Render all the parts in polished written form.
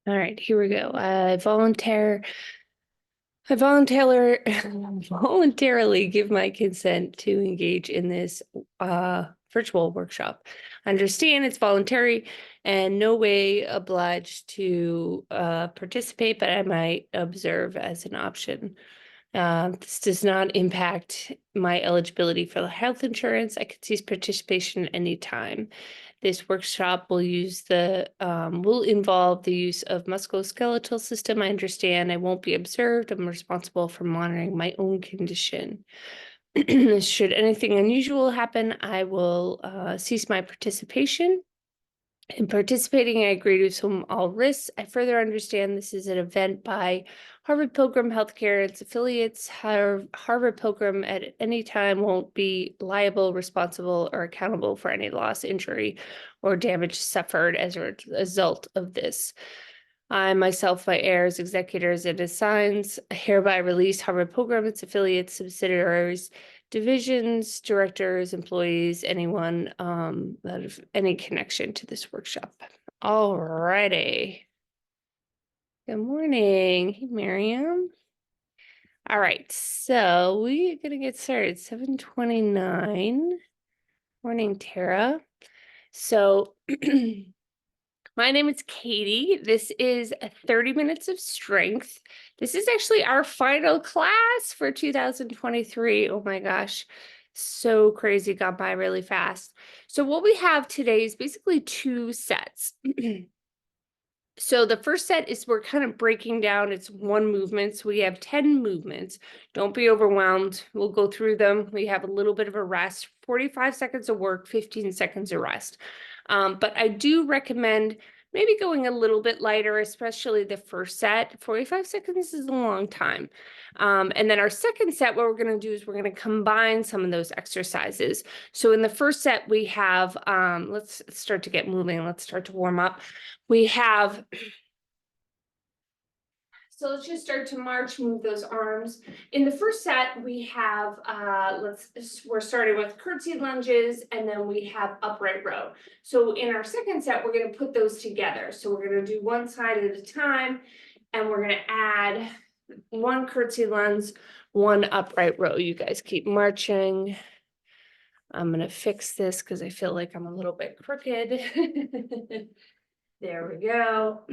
All right, here we go. I voluntarily give my consent to engage in this virtual workshop. I understand it's voluntary and no way obliged to participate, but I might observe as an option. This does not impact my eligibility for the health insurance. I could cease participation anytime. This workshop will involve the use of musculoskeletal system. I understand I won't be observed. I'm responsible for monitoring my own condition. Should anything unusual happen, I will cease my participation. In participating, I agree to assume all risks. I further understand this is an event by Harvard Pilgrim Healthcare and its affiliates. Harvard Pilgrim at any time won't be liable, responsible, or accountable for any loss, injury, or damage suffered as a result of this. I myself, my heirs, executors, and assigns hereby release Harvard Pilgrim, its affiliates, subsidiaries, divisions, directors, employees, anyone that have any connection to this workshop. All righty. Good morning. Hey, Miriam. All right, so we're gonna get started. 7:29. Morning, Tara. So my name is Katie. This is 30 minutes of strength. This is actually our final class for 2023. Oh my gosh, so crazy, got by really fast. So what we have today is basically two sets. So the first set is we're kind of breaking down, it's one movement. So we have 10 movements. Don't be overwhelmed. We'll go through them. We have a little bit of a rest, 45 seconds of work, 15 seconds of rest. But I do recommend maybe going a little bit lighter, especially the first set. 45 seconds is a long time. And then our second set, what we're going to do is we're going to combine some of those exercises. So in the first set, we have, let's start to get moving. Let's start to warm up. We have, so let's just start to march, move those arms. In the first set, we have, we're starting with curtsy lunges, and then we have upright row. So in our second set, we're gonna put those together. So we're gonna do one side at a time, and we're gonna add one curtsy lunge, one upright row. You guys keep marching. I'm gonna fix this because I feel like I'm a little bit crooked. There we go.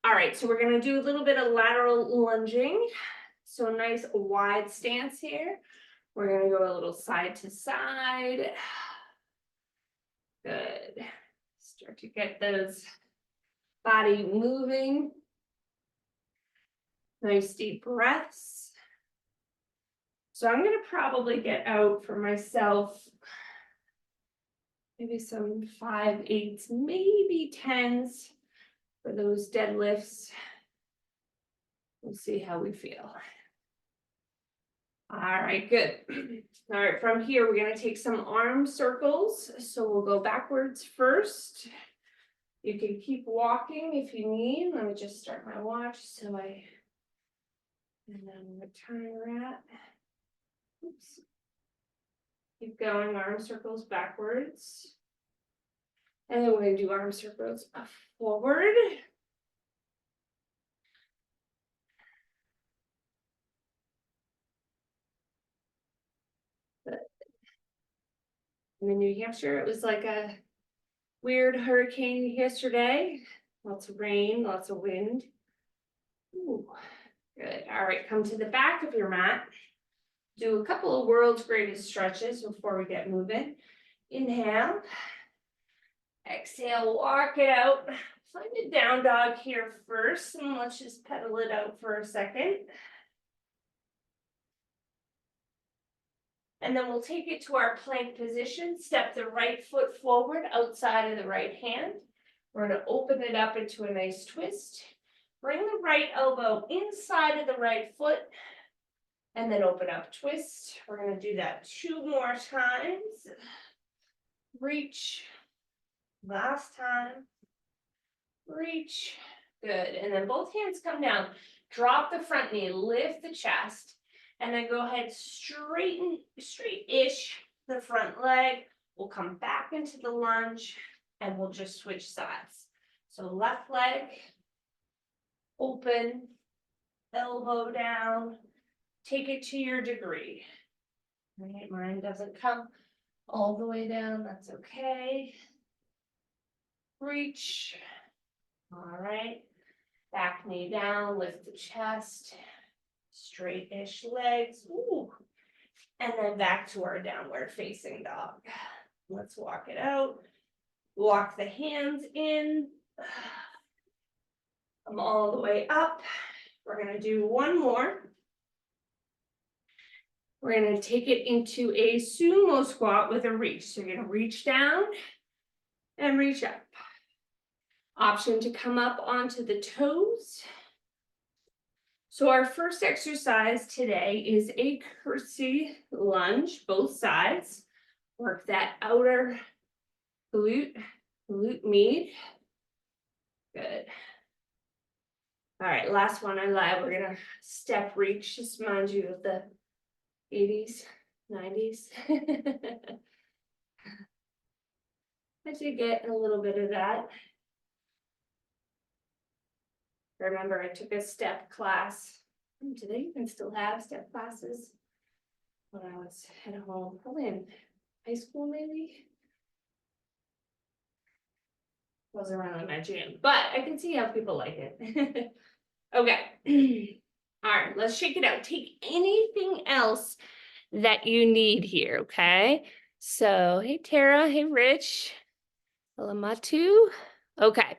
All right, so we're gonna do a little bit of lateral lunging. So nice wide stance here. We're gonna go a little side to side. Good. Start to get those body moving. Nice deep breaths. So I'm gonna probably get out for myself maybe some 5/8s, maybe 10s for those deadlifts. We'll see how we feel. All right, good. All right, from here, we're gonna take some arm circles. So we'll go backwards first. You can keep walking if you need. Let me just start my watch and then what time we're at. Oops. Keep going, arm circles backwards. And then we're gonna do arm circles forward. In the New Hampshire, it was like a weird hurricane yesterday. Lots of rain, lots of wind. Ooh, good. All right, come to the back of your mat. Do a couple of world's greatest stretches before we get moving. Inhale. Exhale, walk it out. Find a down dog here first, and let's just pedal it out for a second. And then we'll take it to our plank position. Step the right foot forward outside of the right hand. We're going to open it up into a nice twist. Bring the right elbow inside of the right foot. And then open up, twist. We're going to do that 2 more times. Reach. Last time. Reach. Good. And then both hands come down. Drop the front knee, lift the chest, and then go ahead, straight-ish the front leg. We'll come back into the lunge, and we'll just switch sides. So left leg, open, elbow down, take it to your degree. Right, mine doesn't come all the way down, that's okay. Reach. All right, back knee down, lift the chest, straight-ish legs. Ooh. And then back to our downward facing dog. Let's walk it out. Walk the hands in. Come all the way up. We're gonna do one more. We're gonna take it into a sumo squat with a reach. So you're gonna reach down and reach up. Option to come up onto the toes. So our first exercise today is a curtsy lunge, both sides. Work that outer glute med. Good. All right, last one I lied. We're gonna step reach, just remind you of the 80s, 90s. I did get a little bit of that. Remember, I took a step class. Do they even still have step classes? When I was at home, probably in high school, maybe. Wasn't really my jam, but I can see how people like it. Okay. All right, let's shake it out. Take anything else that you need here, okay? So, hey, Tara. Hey, Rich. Alamatu. Okay.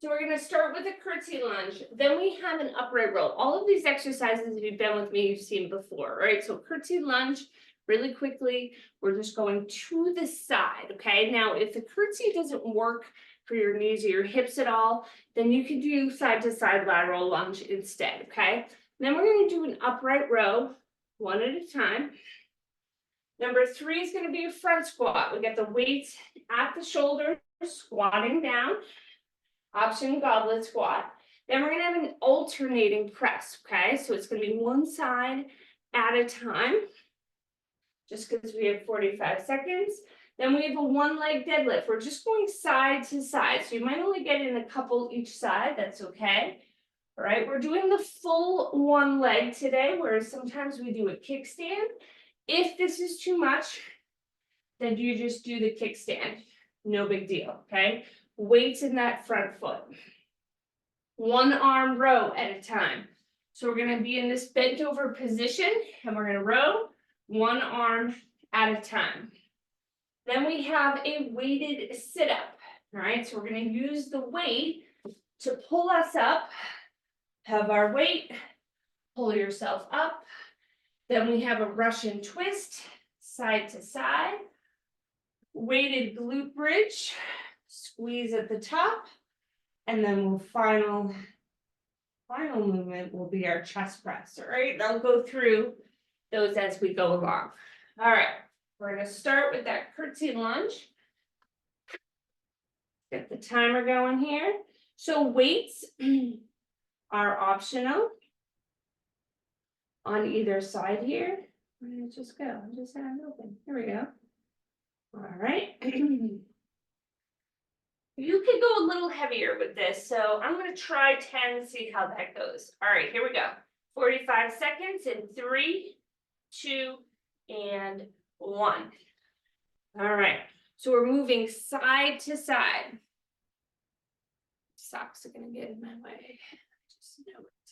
So we're going to start with a curtsy lunge. Then we have an upright row. All of these exercises, if you've been with me, you've seen before, right? So curtsy lunge, really quickly, we're just going to the side, okay? Now, if the curtsy doesn't work for your knees or your hips at all, then you can do side to side lateral lunge instead, okay? Then we're going to do an upright row, one at a time. Number 3 is going to be a front squat. We get the weights at the shoulder, squatting down. Option goblet squat. Then we're going to have an alternating press, okay? So it's going to be one side at a time, just because we have 45 seconds. Then we have a one leg deadlift. We're just going side to side. So you might only get in a couple each side. That's okay. All right, we're doing the full one leg today, whereas sometimes we do a kickstand. If this is too much, then you just do the kickstand. No big deal, okay? Weights in that front foot. One arm row at a time. So we're going to be in this bent over position and we're going to row one arm at a time. Then we have a weighted sit up. All right, so we're going to use the weight to pull us up. Have our weight, pull yourself up. Then we have a Russian twist, side to side. Weighted glute bridge. Squeeze at the top, and then we'll final movement will be our chest press. All right, I'll go through those as we go along. All right, we're going to start with that curtsy lunge. Get the timer going here. So weights are optional on either side here. Where did it just go? I just had it open. Here we go. All right. You could go a little heavier with this, so I'm going to try 10, see how that goes. All right, here we go. 45 seconds in 3, 2, and 1. All right, so we're moving side to side. Socks are going to get in my way. Just know it.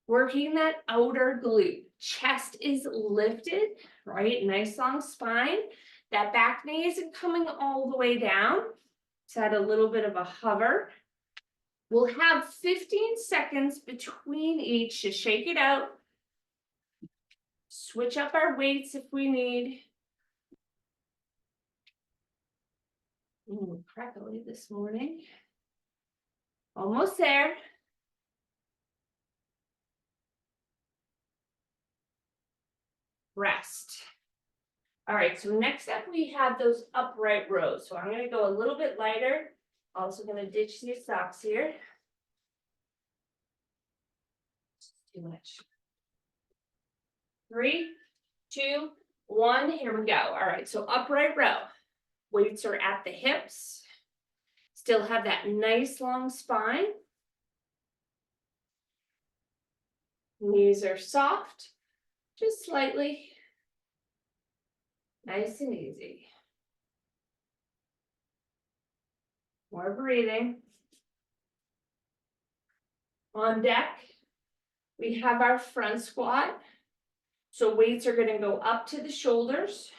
Working that outer glute. Chest is lifted, right? Nice long spine. That back knee isn't coming all the way down. It's at a little bit of a hover. We'll have 15 seconds between each to shake it out. Switch up our weights if we need. Ooh, crackly this morning. Almost there. Rest. All right, so next up we have those upright rows. So I'm going to go a little bit lighter. Also going to ditch these socks here. Too much. 3, 2, 1, here we go. All right, so upright row. Weights are at the hips. Still have that nice long spine. Knees are soft, just slightly. Nice and easy. More breathing. On deck, we have our front squat. So weights are going to go up to the shoulders.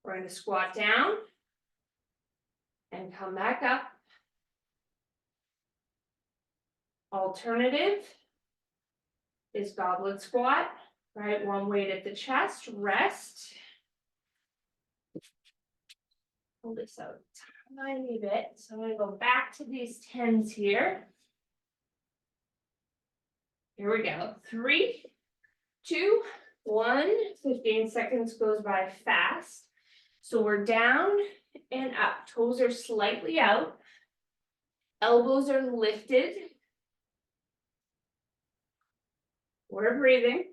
We're going to squat down and come back up. Alternative is goblet squat, right? One weight at the chest, rest. Pull this out a tiny bit. So I'm going to go back to these 10s here. Here we go. 3, 2, 1. 15 seconds goes by fast. So we're down and up. Toes are slightly out. Elbows are lifted. We're breathing.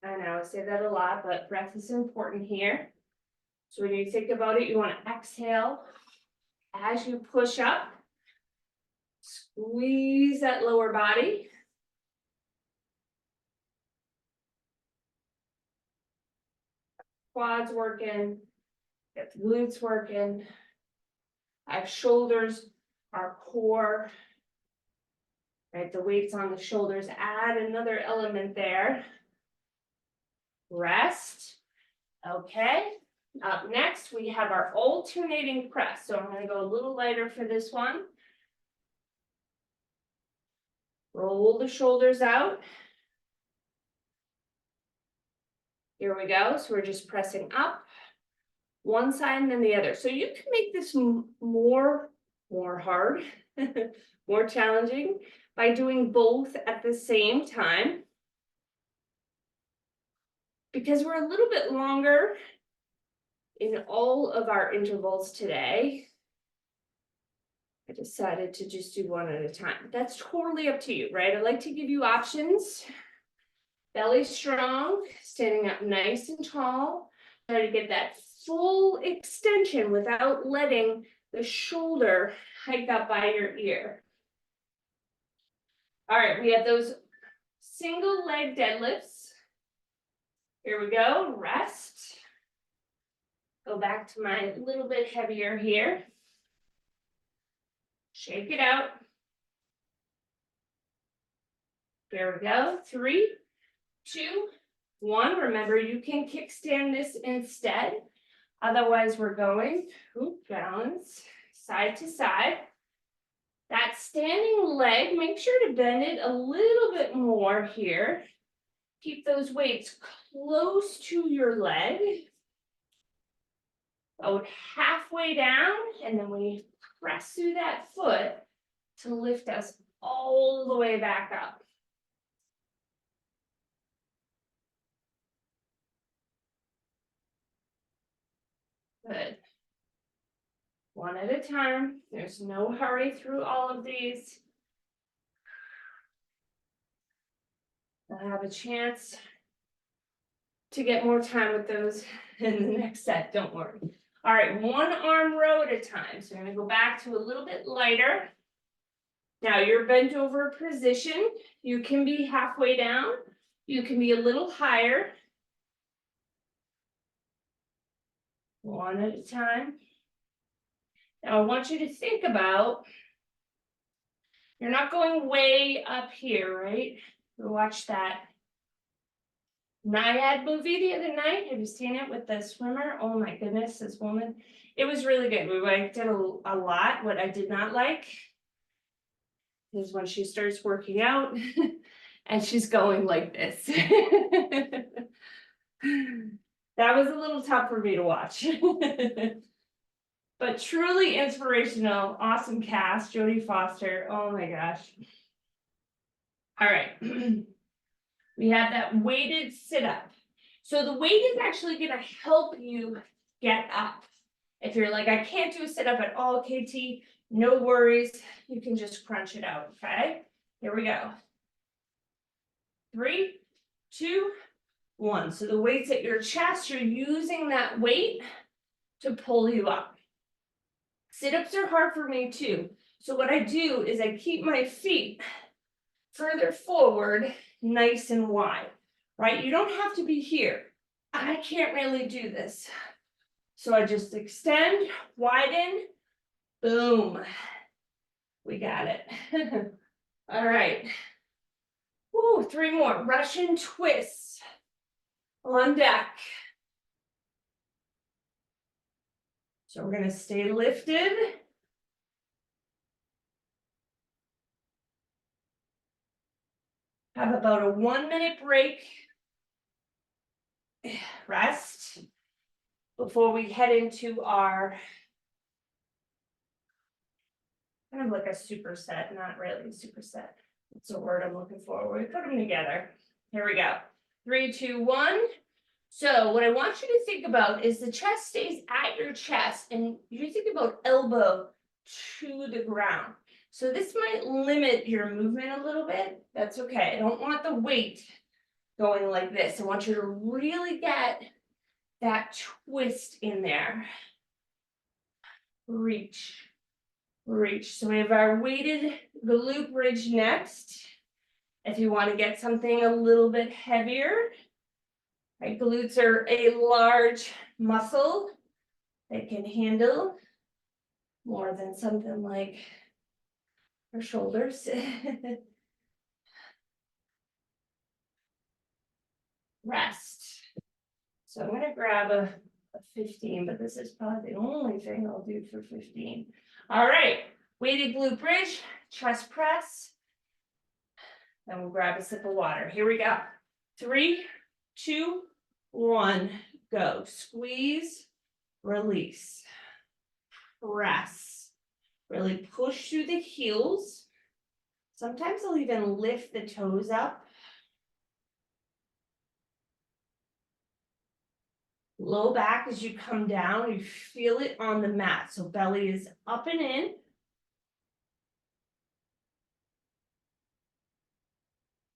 I know I say that a lot, but breath is important here. So when you think about it, you want to exhale as you push up. Squeeze that lower body. Quads working, get the glutes working, our shoulders, our core, right? The weights on the shoulders, add another element there. Rest. Okay. Up next, we have our alternating press. So I'm going to go a little lighter for this one. Roll the shoulders out. Here we go. So we're just pressing up one side and then the other. So you can make this more hard, more challenging by doing both at the same time. Because we're a little bit longer in all of our intervals today, I decided to just do one at a time. That's totally up to you, right? I like to give you options. Belly strong, standing up nice and tall. Try to get that full extension without letting the shoulder hike up by your ear. All right, we have those single leg deadlifts. Here we go, rest. Go back to my little bit heavier here. Shake it out. There we go, 3, 2, 1. Remember, you can kickstand this instead. Otherwise, we're going to balance side to side. That standing leg, make sure to bend it a little bit more here. Keep those weights close to your leg. About halfway down, and then we press through that foot to lift us all the way back up. Good. One at a time. There's no hurry through all of these. I'll have a chance to get more time with those in the next set, don't worry. All right, one arm row at a time. So I'm going to go back to a little bit lighter. Now you're bent over position. You can be halfway down. You can be a little higher. One at a time. Now I want you to think about, you're not going way up here, right? We watched that Naiad movie the other night. Have you seen it with the swimmer? Oh my goodness, this woman. It was really good. We liked it a lot. What I did not like is when she starts working out and she's going like this. That was a little tough for me to watch. But truly inspirational, awesome cast, Jodie Foster. Oh my gosh. All right. We have that weighted sit-up. So the weight is actually going to help you get up. If you're like, I can't do a sit-up at all, KT, no worries. You can just crunch it out, okay? Here we go. 3, 2, 1. So the weight's at your chest. You're using that weight to pull you up. Sit-ups are hard for me too. So what I do is I keep my feet further forward, nice and wide, right? You don't have to be here. I can't really do this. So I just extend, widen, boom. We got it. All right. Woo, 3 more. Russian twists on deck. So we're gonna stay lifted. Have about a 1-minute break. Rest before we head into our kind of like a superset, not really a superset. It's a word I'm looking for. We put them together. Here we go. 3, 2, 1. So what I want you to think about is the chest stays at your chest and you think about elbow to the ground. So this might limit your movement a little bit. That's okay. I don't want the weight going like this. I want you to really get that twist in there. Reach, reach. So we have our weighted glute bridge next. If you want to get something a little bit heavier, right? Glutes are a large muscle that can handle more than something like our shoulders. Rest. So I'm going to grab a 15, but this is probably the only thing I'll do for 15. All right, weighted glute bridge, chest press. Then we'll grab a sip of water. Here we go. 3, 2, 1, go. Squeeze, release, press. Really push through the heels. Sometimes I'll even lift the toes up. Low back as you come down, you feel it on the mat. So belly is up and in.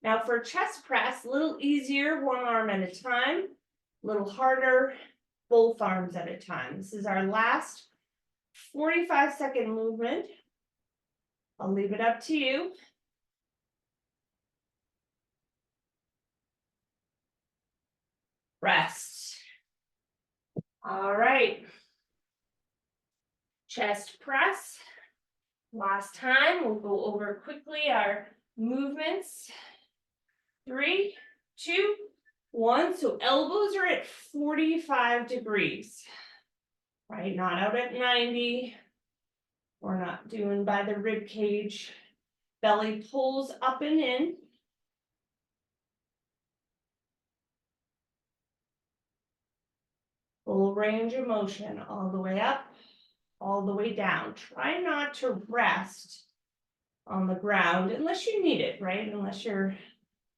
Now for chest press, a little easier, one arm at a time, a little harder, both arms at a time. This is our last 45-second movement. I'll leave it up to you. Rest. All right. Chest press. Last time, we'll go over quickly our movements. 3, 2, 1. So elbows are at 45 degrees, right? Not out at 90. We're not doing by the rib cage. Belly pulls up and in. Full range of motion all the way up, all the way down. Try not to rest on the ground unless you need it, right? Unless you're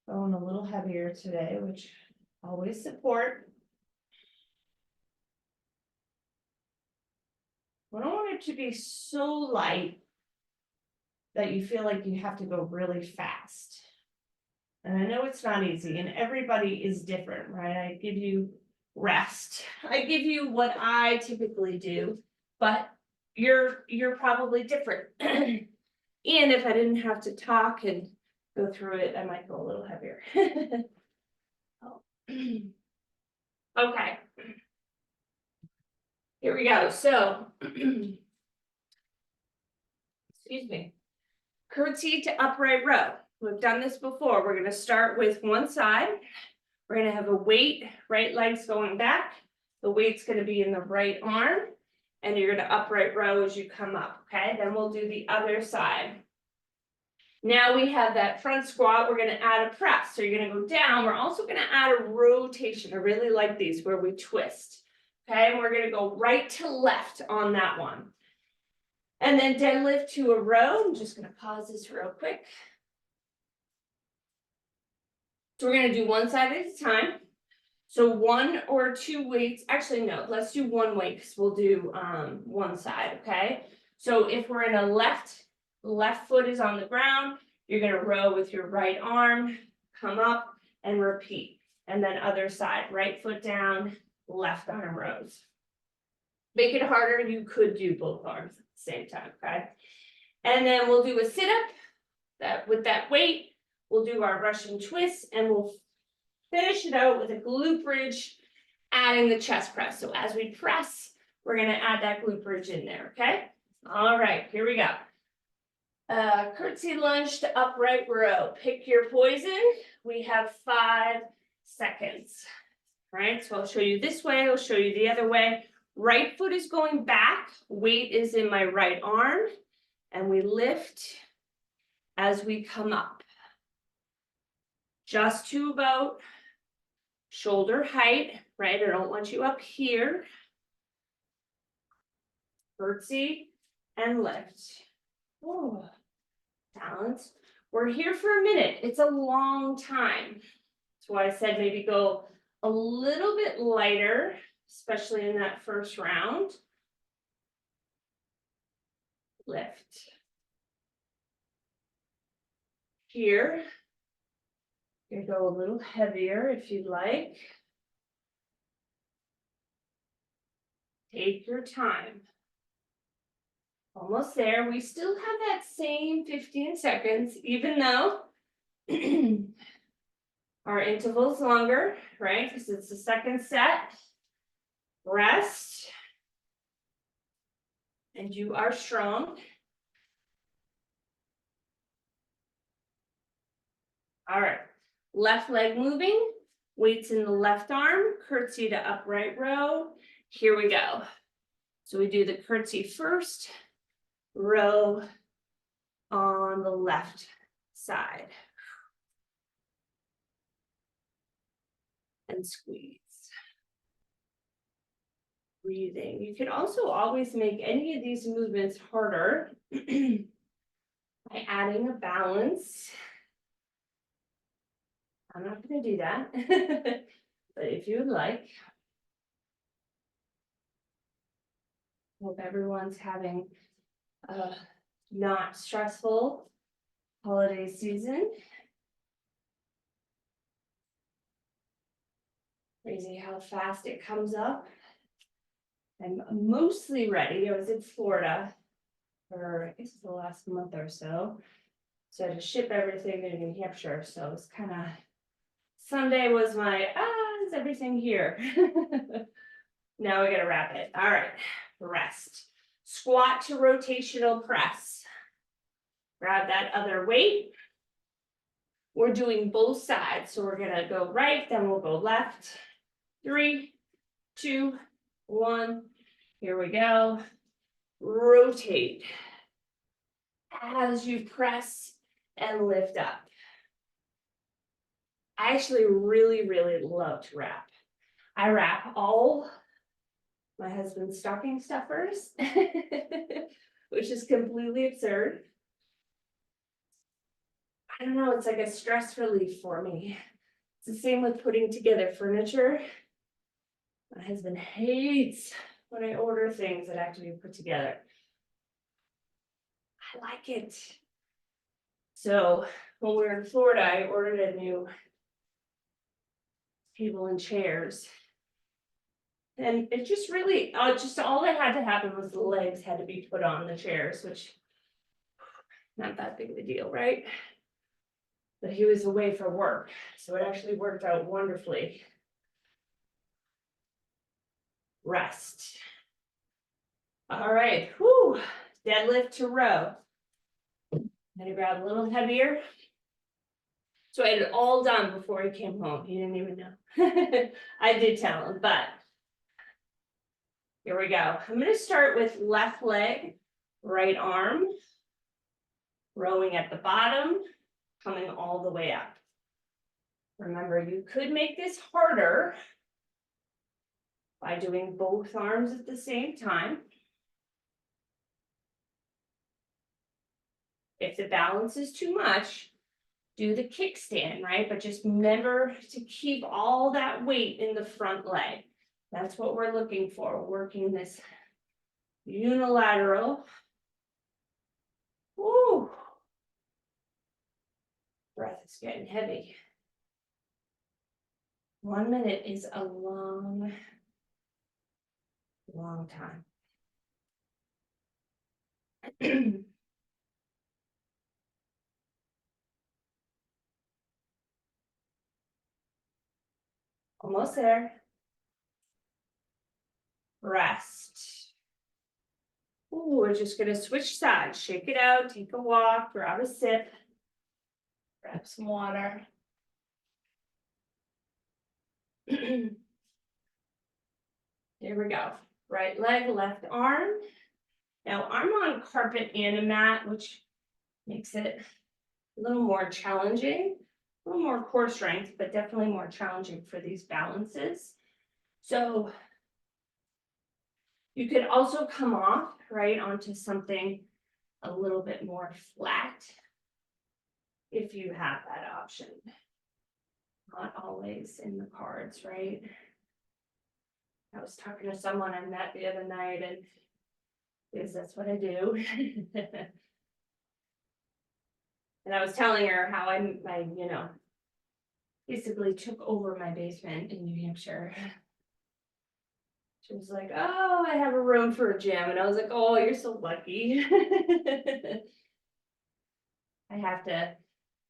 going a little heavier today, which always support. We don't want it to be so light that you feel like you have to go really fast. And I know it's not easy, and everybody is different, right? I give you rest. I give you what I typically do, but you're probably different. And if I didn't have to talk and go through it, I might go a little heavier. Oh. Okay. Here we go. So, excuse me. Curtsy to upright row. We've done this before. We're going to start with one side. We're going to have a weight, right leg's going back. The weight's going to be in the right arm. And you're going to upright row as you come up, okay? Then we'll do the other side. Now we have that front squat. We're going to add a press. So you're going to go down. We're also going to add a rotation. I really like these where we twist. Okay, and we're going to go right to left on that one. And then deadlift to a row. I'm just going to pause this real quick. So we're going to do one side at a time. So 1 or 2 weights. Actually, no, let's do 1 weight because we'll do one side, okay? So if we're in a left foot is on the ground, you're going to row with your right arm, come up and repeat. And then other side, right foot down, left arm rows. Make it harder, you could do both arms at the same time, okay? And then we'll do a sit-up that with that weight, we'll do our Russian twist and we'll finish it out with a glute bridge, adding the chest press. So as we press, we're gonna add that glute bridge in there, okay? All right, here we go. Curtsy lunge to upright row. Pick your poison. We have 5 seconds. All right, so I'll show you this way, I'll show you the other way. Right foot is going back, weight is in my right arm, and we lift as we come up. Just to about shoulder height, right? I don't want you up here. Curtsy and lift. Oh, balance. We're here for a minute. It's a long time. That's why I said maybe go a little bit lighter, especially in that first round. Lift. Here, you go a little heavier if you'd like. Take your time. Almost there. We still have that same 15 seconds, even though our interval's longer, right? Because it's the second set. Rest. And you are strong. All right. Left leg moving. Weights in the left arm. Curtsy to upright row. Here we go. So we do the curtsy first. Row on the left side. And squeeze. Breathing. You can also always make any of these movements harder by adding a balance. I'm not going to do that, but if you would like. Hope everyone's having a not stressful holiday season. Crazy how fast it comes up. I'm mostly ready. I was in Florida for, I guess, the last month or so. So I had to ship everything to New Hampshire. So it was kind of, Sunday was my, is everything here? Now we gotta wrap it. All right, rest. Squat to rotational press. Grab that other weight. We're doing both sides. So we're gonna go right, then we'll go left. 3, 2, 1. Here we go. Rotate as you press and lift up. I actually really, really love to wrap. I wrap all my husband's stocking stuffers, which is completely absurd. I don't know, it's like a stress relief for me. It's the same with putting together furniture. My husband hates when I order things that have to be put together. I like it. So when we were in Florida, I ordered a new table and chairs. And it just really, just all that had to happen was the legs had to be put on the chairs, which not that big of a deal, right? But he was away for work, so it actually worked out wonderfully. Rest. All right, whoo, deadlift to row. Then I grab a little heavier. So I had it all done before he came home. He didn't even know. I did tell him, but here we go. I'm going to start with left leg, right arm, rowing at the bottom, coming all the way up. Remember, you could make this harder by doing both arms at the same time. If the balance is too much, do the kickstand, right? But just remember to keep all that weight in the front leg. That's what we're looking for, working this unilateral. Woo! Breath is getting heavy. 1 minute is a long long time. Almost there. Rest. Ooh, we're just gonna switch sides, shake it out, take a walk, grab a sip, grab some water. Here we go. Right leg, left arm. Now I'm on carpet and a mat, which makes it a little more challenging, a little more core strength, but definitely more challenging for these balances. So you could also come off right onto something a little bit more flat if you have that option. Not always in the cards, right? I was talking to someone I met the other night, and because that's what I do. And I was telling her how I basically took over my basement in New Hampshire. She was like, "Oh, I have a room for a gym," and I was like, "Oh, you're so lucky." I have to.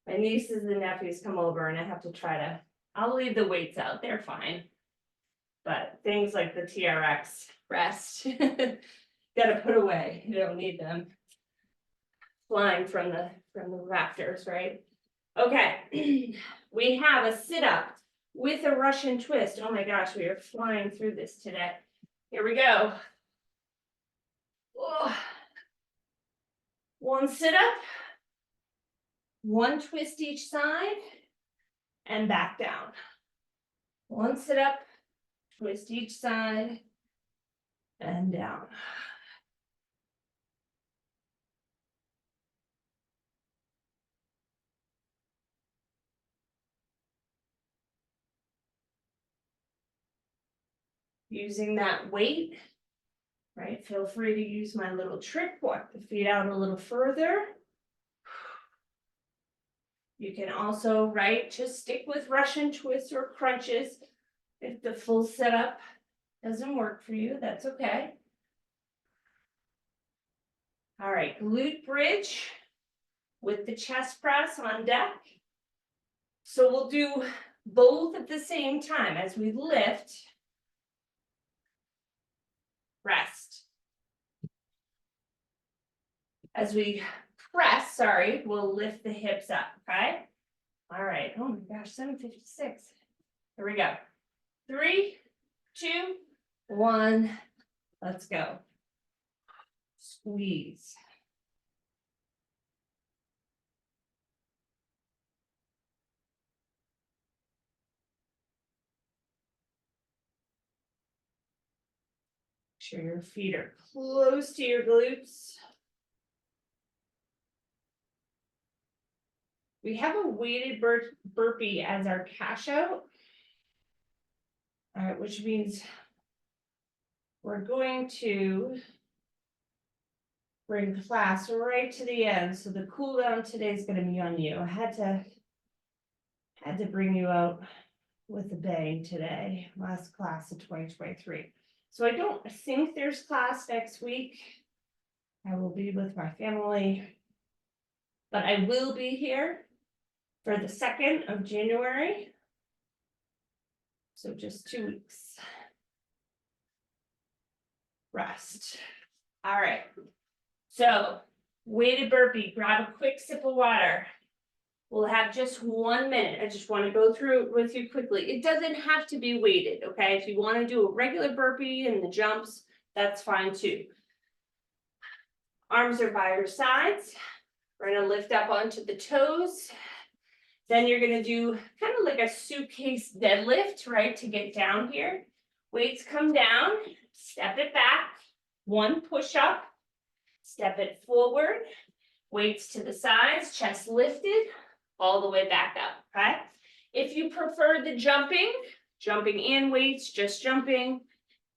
My nieces and nephews come over, and I have to try to. I'll leave the weights out; they're fine. But things like the TRX rest, gotta put away. You don't need them flying from the rafters, right? Okay, we have a sit-up with a Russian twist. Oh my gosh, we are flying through this today. Here we go. Oh. One sit-up, one twist each side, and back down. One sit-up, twist each side, and down. Using that weight, right? Feel free to use my little trick, walk the feet out a little further. You can also, right, just stick with Russian twists or crunches. If the full setup doesn't work for you, that's okay. All right, glute bridge with the chest press on deck. So we'll do both at the same time as we lift. Rest. As we press, sorry, we'll lift the hips up, okay? All right, oh my gosh, 7:56. Here we go. 3, 2, 1, let's go. Squeeze. Make sure your feet are close to your glutes. We have a weighted burpee as our cash out. All right, which means we're going to bring class right to the end. So the cool down today is going to be on you. I had to bring you out with a bang today. Last class of 2023. So I don't think there's class next week. I will be with my family, but I will be here for the 2nd of January. So just 2 weeks. Rest. All right. So weighted burpee, grab a quick sip of water. We'll have just 1 minute. I just want to go through it with you quickly. It doesn't have to be weighted, okay? If you want to do a regular burpee and the jumps, that's fine too. Arms are by your sides. We're going to lift up onto the toes. Then you're going to do kind of like a suitcase deadlift, right, to get down here. Weights come down, step it back, 1 push up, step it forward, weights to the sides, chest lifted, all the way back up, okay? If you prefer the jumping and weights, just jumping,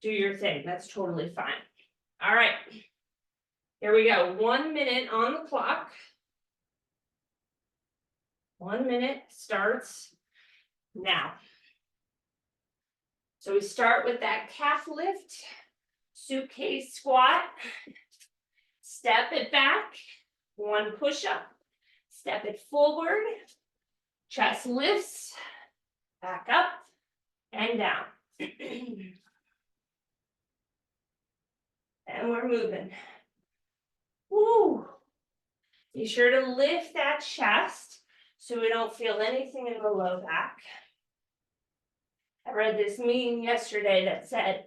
do your thing. That's totally fine. All right. Here we go. 1 minute on the clock. 1 minute starts now. So we start with that calf lift. Suitcase squat. Step it back. One push up. Step it forward. Chest lifts. Back up and down. And we're moving. Woo. Be sure to lift that chest so we don't feel anything in the low back. I read this meme yesterday that said,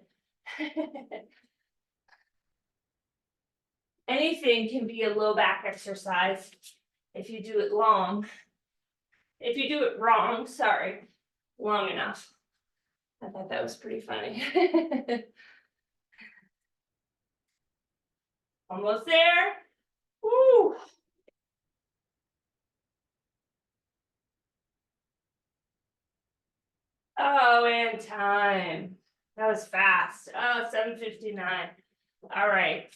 anything can be a low back exercise if you do it long. If you do it wrong, long enough. I thought that was pretty funny. Almost there. Woo. Oh, and time. That was fast. Oh, 7:59. All right.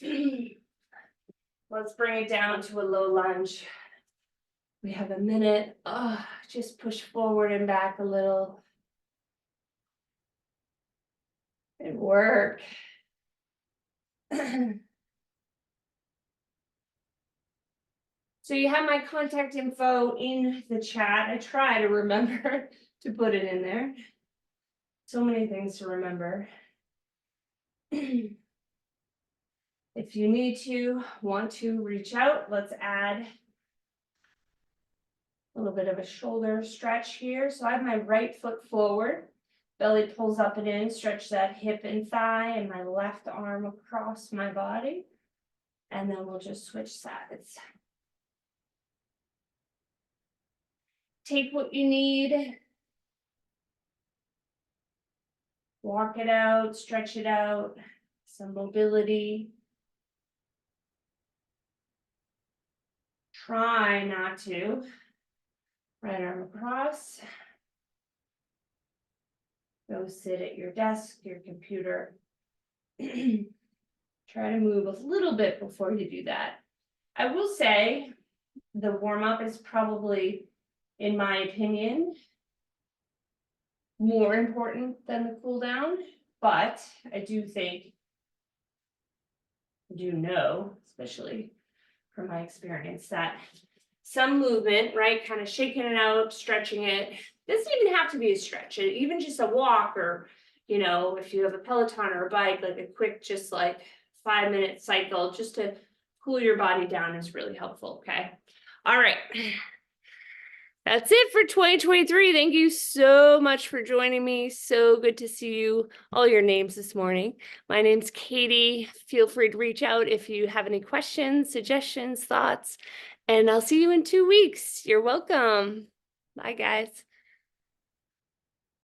Let's bring it down to a low lunge. We have a minute. Oh, just push forward and back a little. And work. So you have my contact info in the chat. I try to remember to put it in there. So many things to remember. If you want to reach out, let's add a little bit of a shoulder stretch here. So I have my right foot forward, belly pulls up and in, stretch that hip and thigh, and my left arm across my body. And then we'll just switch sides. Take what you need. Walk it out, stretch it out, some mobility. Try not to. Right arm across. Go sit at your desk, your computer. Try to move a little bit before you do that. I will say the warm-up is probably, in my opinion, more important than the cool down, but I do know, especially from my experience, that some movement, right, kind of shaking it out, stretching it, doesn't even have to be a stretch, even just a walk, or, you know, if you have a Peloton or a bike, like a quick, just like 5-minute cycle, just to cool your body down is really helpful, okay? All right. That's it for 2023. Thank you so much for joining me. So good to see you, all your names this morning. My name's Katie. Feel free to reach out if you have any questions, suggestions, thoughts, and I'll see you in 2 weeks. You're welcome. Bye, guys.